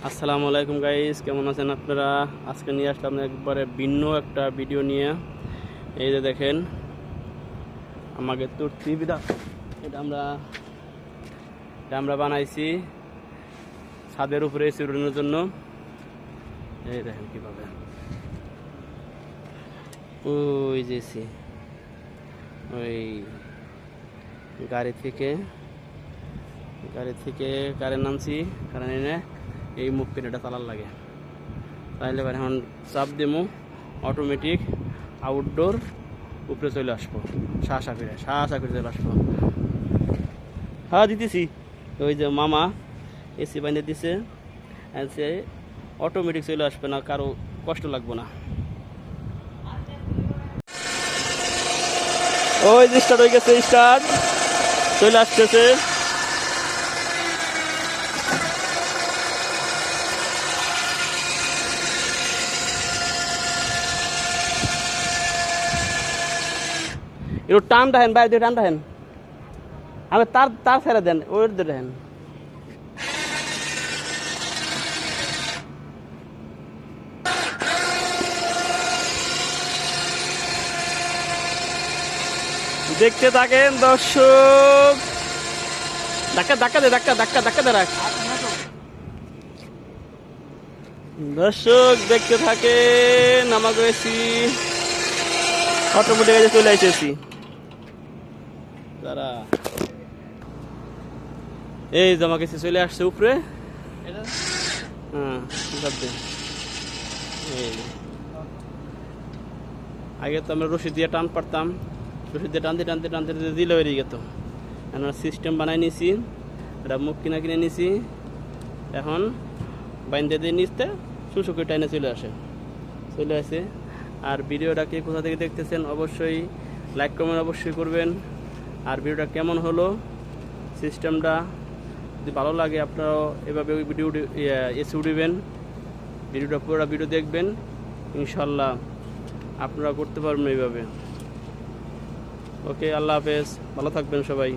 আসসালামু আলাইকুম গাইস, কেমন আছেন আপনারা? আজকে নিয়ে আসলাম একবারে ভিন্ন একটা ভিডিও নিয়ে। এই যে দেখেন আমাকে তোর টিভিটা এটা আমরা বানাইছি ছাদের উপরে এসি উড়ানোর জন্য। এই দেখেন কিভাবে ওই যে এসি ওই গাড়ি থেকে কারেন্ট নামছি, কারেন্ট এনে এই মুখ পেনেটা চালার লাগে। তাইলে এবার এখন চাপ দেবো, অটোমেটিক আউটডোর উপরে চলে আসবো, শাঁসা করে চলে আসবো। হ্যাঁ দিতেছি, ওই যে মামা এসি বানিয়ে দিছে, সে অটোমেটিক চলে আসবে না, কারো কষ্ট লাগবে না। ওই যে স্টার্ট হয়ে গেছে, স্টার্ট চলে আসতেছে। একটু টান রাখেন, বাইরে দিয়ে টান রাখেন, আমি তার ছেড়ে দেন, ওর দিয়ে রাখেন। দেখতে থাকেন দর্শক, ধাক্কা রাখ। দর্শক দেখতে থাকেন, আমাকে এসি অটোমেটিক চলে এসেছি। তারা এই জমা গেছে, চলে আসছে উপরে। হ্যাঁ, আগে তো আমরা রশি দিয়ে টান পারতাম, রশি দিয়ে টানতে দিলে বেরিয়ে যেত। আমরা সিস্টেম বানাই নিছি, এটা মুখ কিনে নিছি, এখন বাইন্দে দিয়ে নিচতে শুশুকে টাইনে চলে আসে। আর ভিডিওটাকে কোথা থেকে দেখতেছেন অবশ্যই লাইক কমেন্ট অবশ্যই করবেন। আর ভিডিওটা কেমন হলো, সিস্টেমটা যদি ভালো লাগে আপনারাও এভাবে ওই ভিডিও এসে উঠবেন, ভিডিওটা পুরো ভিডিও দেখবেন, ইনশাল্লাহ আপনারা করতে পারবেন এইভাবে। ওকে, আল্লাহ হাফেজ, ভালো থাকবেন সবাই।